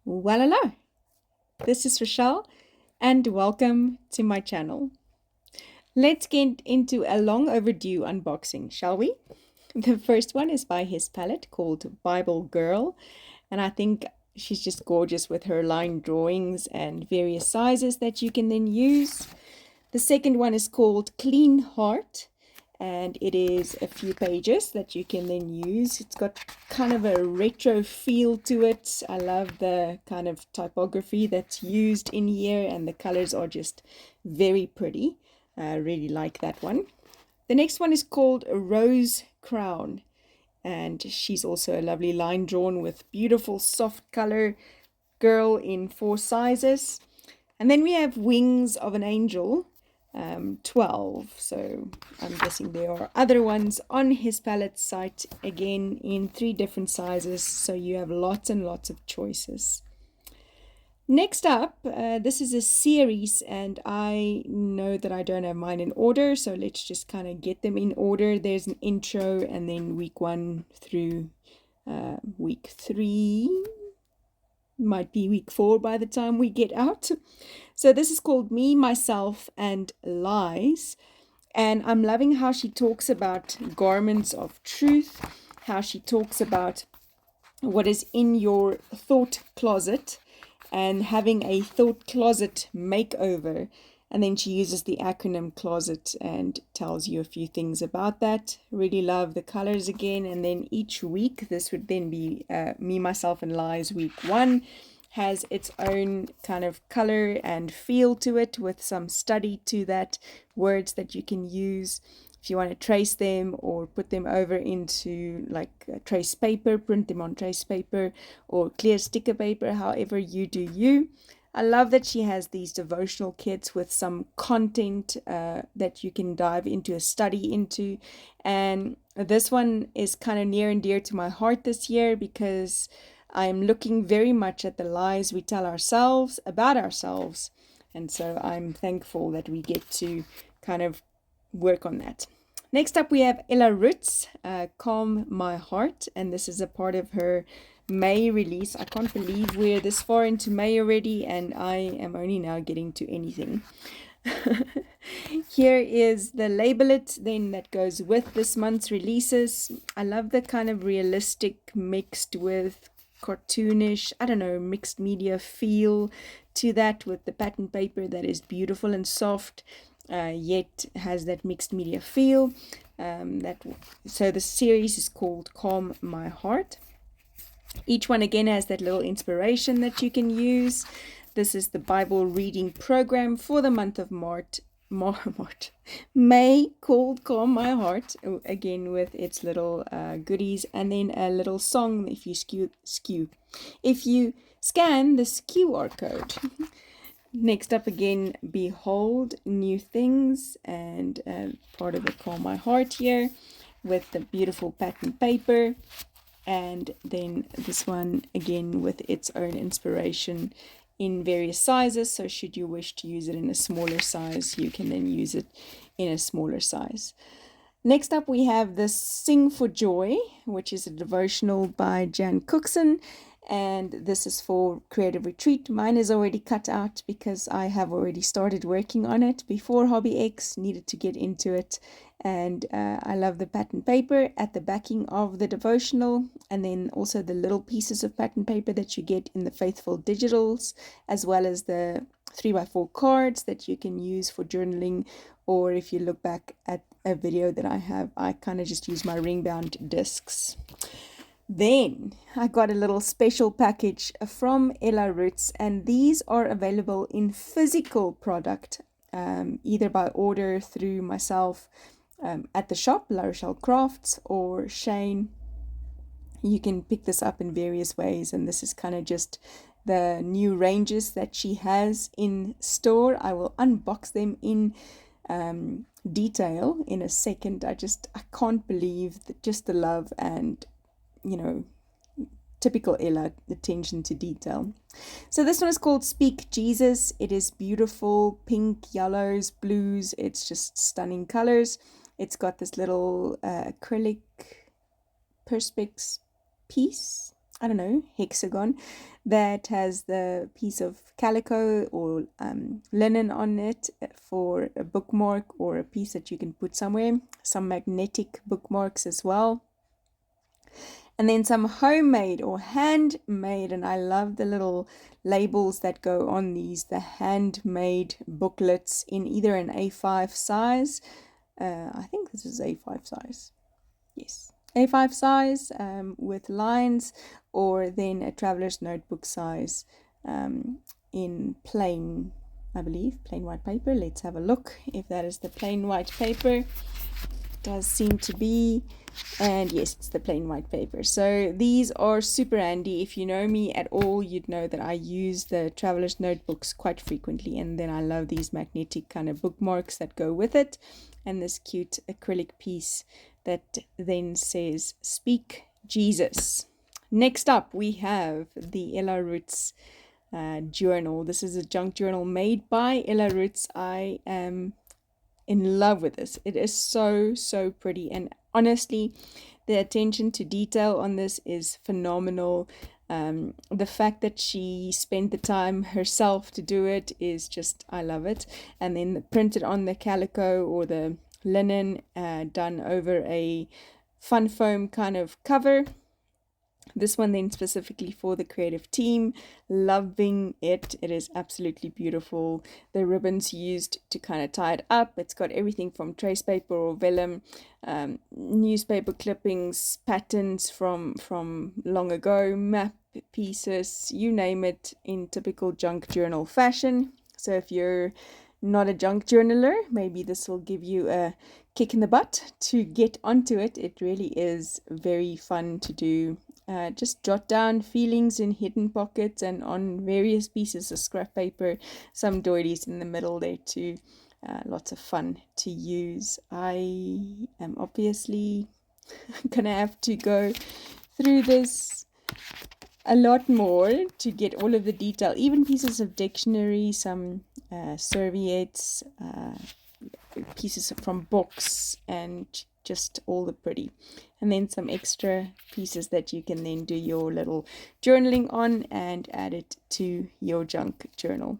Well, hello, this is Rochelle, and welcome to my channel. Let's get into a long overdue unboxing, shall we? The first one is by his palette called Bible Girl, and I think she's just gorgeous with her line drawings and various sizes that you can then use. The second one is called Clean Heart, and it is a few pages that you can then use. It's got kind of a retro feel to it. I love the kind of typography that's used in here, and the colors are just very pretty. I really like that one. The next one is called Rose Crown, and she's also a lovely line drawn with beautiful soft color girl in 4 sizes. And then we have Wings of an Angel, 12. So I'm guessing there are other ones on his palette site, again in 3 different sizes. So you have lots and lots of choices. Next up, this is a series, and I know that I don't have mine in order, so let's just kind of get them in order. There's an intro, and then week 1 through week 3, might be week 4 by the time we get out. So this is called Me, Myself, and Lies. And I'm loving how she talks about garments of truth, how she talks about what is in your thought closet and having a thought closet makeover. And then she uses the acronym closet and tells you a few things about that. Really love the colors again. And then each week, this would then be Me, Myself, and Lies week 1, has its own kind of color and feel to it with some study to that, words that you can use if you want to trace them or put them over into like trace paper, print them on trace paper or clear sticker paper, however you do you. I love that she has these devotional kits with some content that you can dive into a study into. And this one is kind of near and dear to my heart this year because I'm looking very much at the lies we tell ourselves about ourselves. And so I'm thankful that we get to kind of work on that. Next up, we have Ella Roots, Calm My Heart. And this is a part of her May release. I can't believe we're this far into May already, and I am only now getting to anything. Here is the label it then that goes with this month's releases. I love the kind of realistic mixed with cartoonish, I don't know, mixed media feel to that, with the pattern paper that is beautiful and soft, yet has that mixed media feel. So the series is called Calm My Heart. Each one again has that little inspiration that you can use. This is the Bible reading program for the month of May, called Calm My Heart, again with its little goodies, and then a little song if you if you scan this QR code. Next up again, Behold New Things, and part of the Calm My Heart here with the beautiful pattern paper. And then this one again with its own inspiration in various sizes. So should you wish to use it in a smaller size, you can then use it in a smaller size. Next up, we have the Sing for Joy, which is a devotional by Jan Cookson. And this is for Creative Retreat. Mine is already cut out because I have already started working on it before Hobby X, needed to get into it. And I love the pattern paper at the backing of the devotional, and then also the little pieces of pattern paper that you get in the Faithful Digitals, as well as the 3x4 cards that you can use for journaling. Or if you look back at a video that I have, I kind of just use my ring bound discs. Then I got a little special package from Ella Roots, and these are available in physical product, either by order through myself at the shop, La Rochelle Crafts, or Shane. You can pick this up in various ways, and this is kind of just the new ranges that she has in store. I will unbox them in detail in a second. I can't believe just the love and, typical Ella attention to detail. So this one is called Speak Jesus. It is beautiful, pink, yellows, blues. It's just stunning colors. It's got this little acrylic perspex piece. I don't know, hexagon that has the piece of calico or linen on it for a bookmark or a piece that you can put somewhere. Some magnetic bookmarks as well. And then some homemade or handmade, and I love the little labels that go on these, the handmade booklets in either an A5 size. I think this is A5 size. Yes, A5 size with lines, or then a traveler's notebook size in plain, I believe, plain white paper. Let's have a look if that is the plain white paper. Does seem to be, and yes, it's the plain white paper. So these are super handy. If you know me at all, you'd know that I use the traveler's notebooks quite frequently, and then I love these magnetic kind of bookmarks that go with it, and this cute acrylic piece that then says "Speak Jesus." Next up we have the Ella Roots journal. This is a junk journal made by Ella Roots. I am in love with this. It is so pretty, and honestly, the attention to detail on this is phenomenal. The fact that she spent the time herself to do it is just, I love it. And then printed on the calico or the linen, done over a fun foam kind of cover. This one then specifically for the creative team. Loving it. It is absolutely beautiful. The ribbons used to kind of tie it up. It's got everything from trace paper or vellum, newspaper clippings, patterns from long ago, map pieces, you name it, in typical junk journal fashion. So if you're not a junk journaler, maybe this will give you a kick in the butt to get onto it. It really is very fun to do. Just jot down feelings in hidden pockets and on various pieces of scrap paper, some doilies in the middle there too. Lots of fun to use. I am obviously gonna have to go through this a lot more to get all of the detail, even pieces of dictionary, some serviettes, pieces from books, and just all the pretty, and then some extra pieces that you can then do your little journaling on and add it to your junk journal.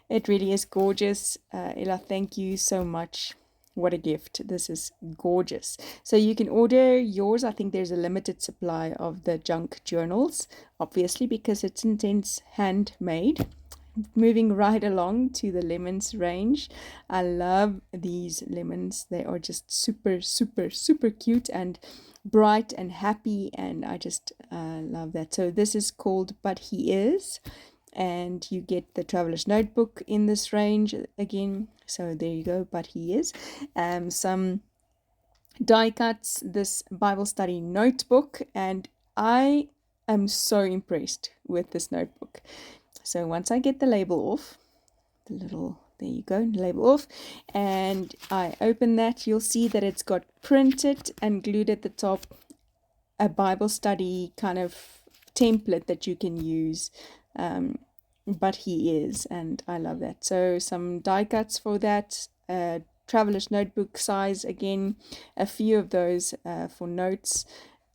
It really is gorgeous. Ella, thank you so much. What a gift. This is gorgeous. So you can order yours. I think there's a limited supply of the junk journals, obviously, because it's intense handmade. Moving right along to the lemons range. I love these lemons. They are just super cute and bright and happy, and I just love that. So this is called But He Is, and you get the traveler's notebook in this range again. So there you go, But He Is. Some die cuts, this Bible study notebook, and I am so impressed with this notebook. So once I get the label off, there you go, label off, and I open that, you'll see that it's got printed and glued at the top a Bible study kind of template that you can use. But He Is, and I love that. So some die cuts for that, traveler's notebook size again, a few of those for notes.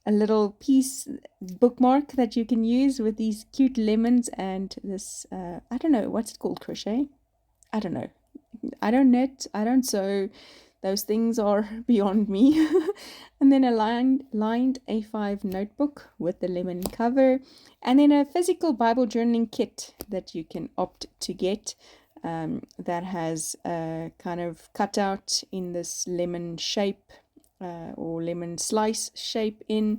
A little piece bookmark that you can use with these cute lemons and this, I don't know, what's it called, crochet? I don't know. I don't knit, I don't sew. Those things are beyond me. And then a lined A5 notebook with the lemon cover. And then a physical Bible journaling kit that you can opt to get, that has a kind of cutout in this lemon shape, or lemon slice shape in,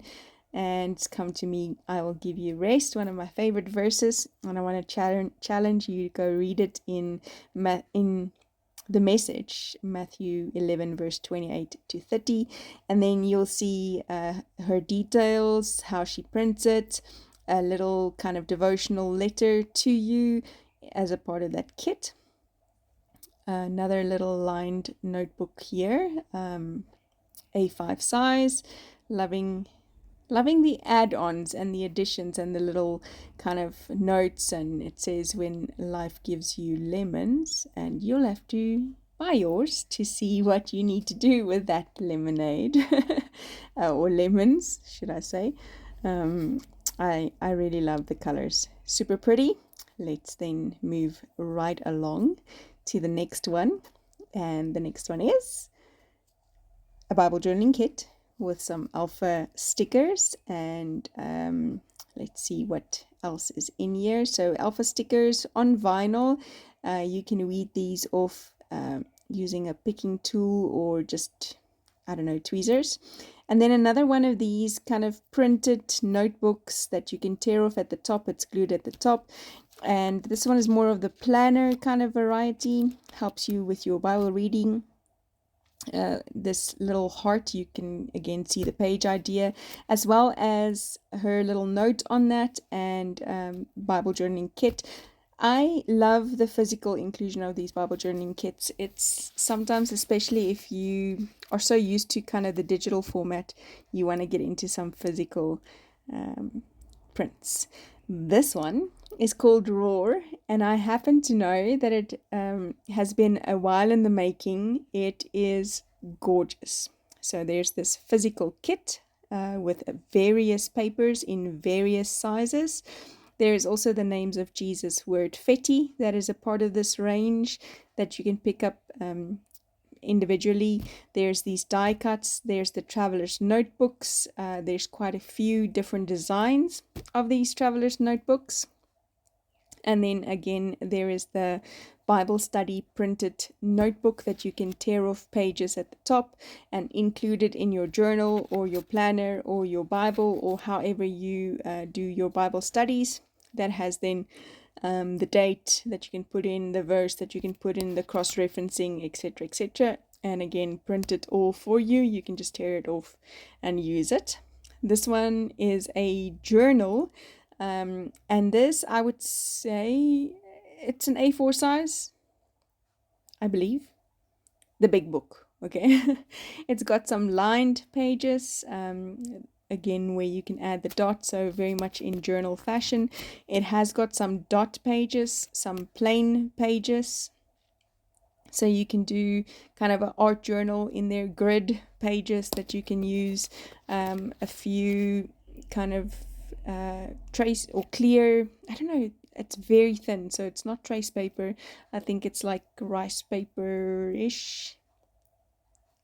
and Come to Me, I Will Give You Rest, one of my favorite verses, and I want to challenge you to go read it in the Message, Matthew 11 verse 28 to 30, and then you'll see her details, how she prints it, a little kind of devotional letter to you as a part of that kit. Another little lined notebook here, A5 size. Loving the add-ons and the additions and the little kind of notes, and it says when life gives you lemons, and you'll have to buy yours to see what you need to do with that lemonade or lemons, should I say. I really love the colors. Super pretty. Let's then move right along to the next one. And the next one is a Bible journaling kit with some alpha stickers. And let's see what else is in here. So alpha stickers on vinyl. You can weed these off using a picking tool or just, I don't know, tweezers. And then another one of these kind of printed notebooks that you can tear off at the top. It's glued at the top. And this one is more of the planner kind of variety. Helps you with your Bible reading. This little heart, you can again see the page idea, as well as her little note on that, and Bible journaling kit. I love the physical inclusion of these Bible journaling kits. It's sometimes, especially if you are so used to kind of the digital format, you want to get into some physical prints. This one is called Roar, and I happen to know that it has been a while in the making. It is gorgeous. So there's this physical kit with various papers in various sizes. There is also the names of Jesus word fetty that is a part of this range that you can pick up individually. There's these die cuts, there's the traveler's notebooks, there's quite a few different designs of these traveler's notebooks. And then again, there is the Bible study printed notebook that you can tear off pages at the top and include it in your journal or your planner or your Bible or however you do your Bible studies. That has then the date that you can put in, the verse that you can put in, the cross-referencing, etc., etc. And again, print it all for you. You can just tear it off and use it. This one is a journal. And this, I would say, it's an A4 size, I believe. The big book, okay? It's got some lined pages, again, where you can add the dots, so very much in journal fashion. It has got some dot pages, some plain pages. So you can do kind of an art journal in there, grid pages that you can use, a few kind of trace or clear, I don't know, it's very thin, so it's not trace paper. I think it's like rice paper-ish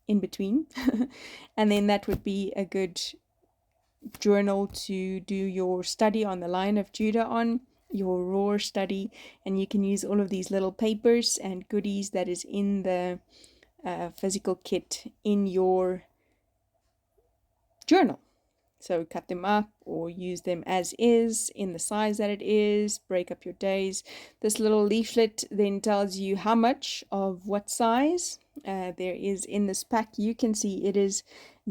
in between. And then that would be a good journal to do your study on the Lion of Judah on, your Roar study, and you can use all of these little papers and goodies that is in the physical kit in your journal. So cut them up or use them as is in the size that it is, break up your days. This little leaflet then tells you how much of what size there is in this pack. You can see it is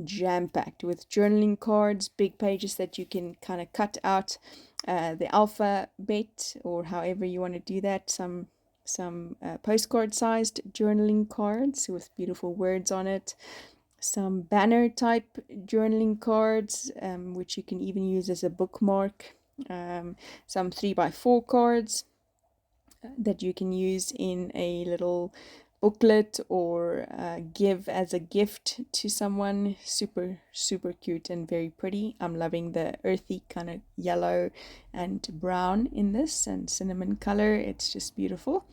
jam-packed with journaling cards, big pages that you can kind of cut out the alphabet or however you want to do that. Some postcard sized journaling cards with beautiful words on it, some banner type journaling cards, which you can even use as a bookmark, some 3x4 cards that you can use in a little booklet or give as a gift to someone. Super, super cute and very pretty. I'm loving the earthy kind of yellow and brown in this and cinnamon color. It's just beautiful.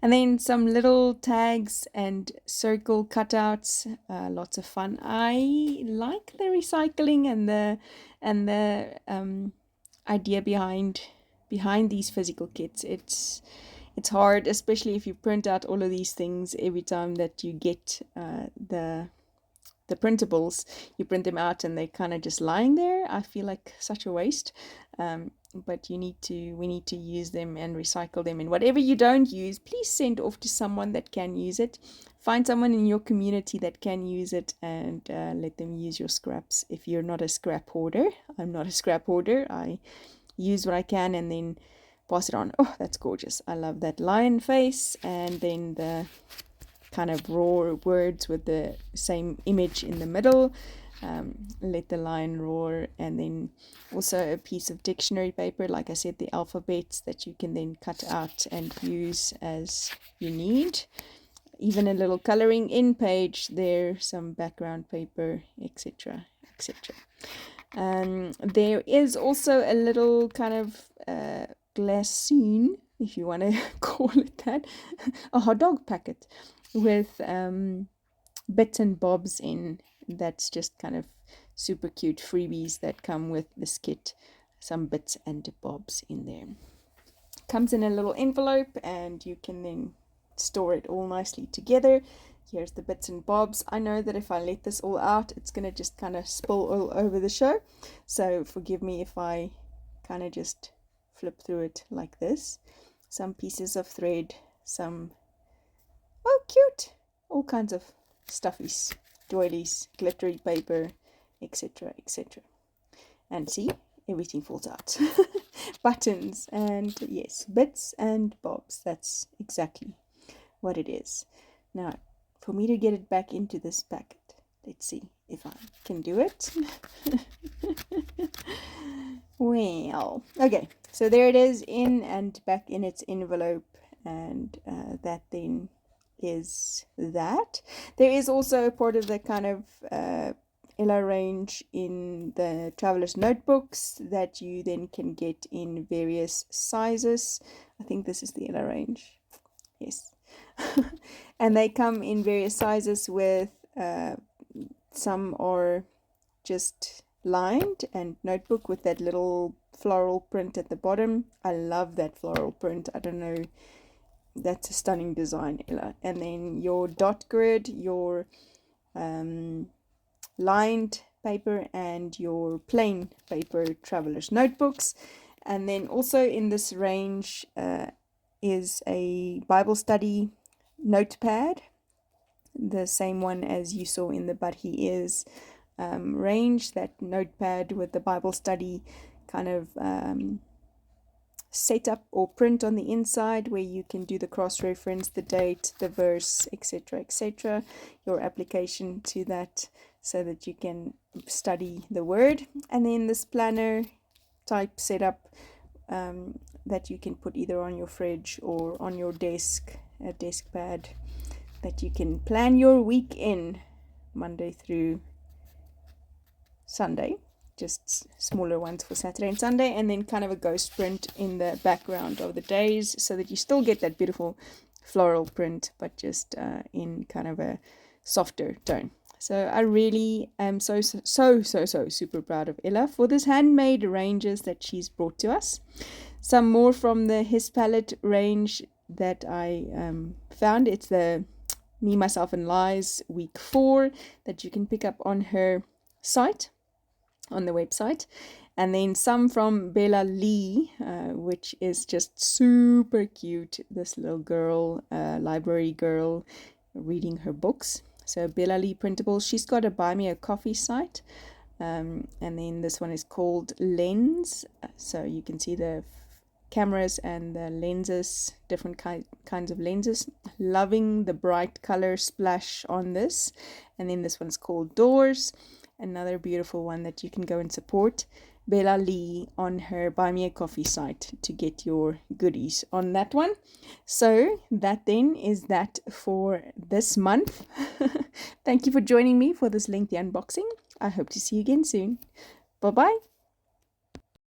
And then some little tags and circle cutouts, lots of fun. I like the recycling and the idea behind these physical kits. It's hard, especially if you print out all of these things every time that you get the printables. You print them out and they're kind of just lying there. I feel like such a waste. But we need to use them and recycle them. And whatever you don't use, please send off to someone that can use it. Find someone in your community that can use it and let them use your scraps. If you're not a scrap hoarder, I'm not a scrap hoarder. I use what I can and then pass it on. Oh, that's gorgeous. I love that lion face and then the kind of raw words with the same image in the middle. Let the lion roar, and then also a piece of dictionary paper, like I said, the alphabets that you can then cut out and use as you need. Even a little coloring in page there, some background paper, etc., etc. There is also a little kind of glassine, if you want to call it that, a hot dog packet with bits and bobs in. That's just kind of super cute freebies that come with this kit. Some bits and bobs in there. Comes in a little envelope, and you can then store it all nicely together. Here's the bits and bobs. I know that if I let this all out, it's going to just kind of spill all over the show. So forgive me if I kind of just flip through it like this. Some pieces of thread, some, oh cute, all kinds of stuffies, doilies, glittery paper, etc., etc. And see, everything falls out. Buttons and, yes, bits and bobs. That's exactly what it is. Now, for me to get it back into this packet, let's see if I can do it. Well, okay, so there it is, in and back in its envelope, and that then is that. There is also a part of the kind of Ella range in the traveler's notebooks that you then can get in various sizes. I think this is the Ella range. Yes. And they come in various sizes with some are just lined and notebook with that little floral print at the bottom. I love that floral print. I don't know, that's a stunning design, Ella. And then your dot grid, your lined paper, and your plain paper traveler's notebooks. And then also in this range is a Bible study notepad, the same one as you saw in the But He Is range, that notepad with the Bible study kind of setup or print on the inside, where you can do the cross-reference, the date, the verse, etc., etc., your application to that, so that you can study the word. And then this planner type setup that you can put either on your fridge or on your desk, a desk pad, that you can plan your week in, Monday through Sunday. Just smaller ones for Saturday and Sunday, and then kind of a ghost print in the background of the days, so that you still get that beautiful floral print, but just in kind of a softer tone. So I really am so super proud of Ella for this handmade ranges that she's brought to us. Some more from the His Palette range that I found. It's the Me, Myself and Lies week 4 that you can pick up on her site, on the website. And then some from Bella Lee, which is just super cute. This little girl, library girl, reading her books. So Bella Lee Printables. She's got a Buy Me a Coffee site. And then this one is called Lens. So you can see the cameras and the lenses, different kinds of lenses. Loving the bright color splash on this. And then this one's called Doors. Another beautiful one that you can go and support Bella Lee on her Buy Me a Coffee site to get your goodies on that one. So that then is that for this month. Thank you for joining me for this lengthy unboxing. I hope to see you again soon. Bye bye.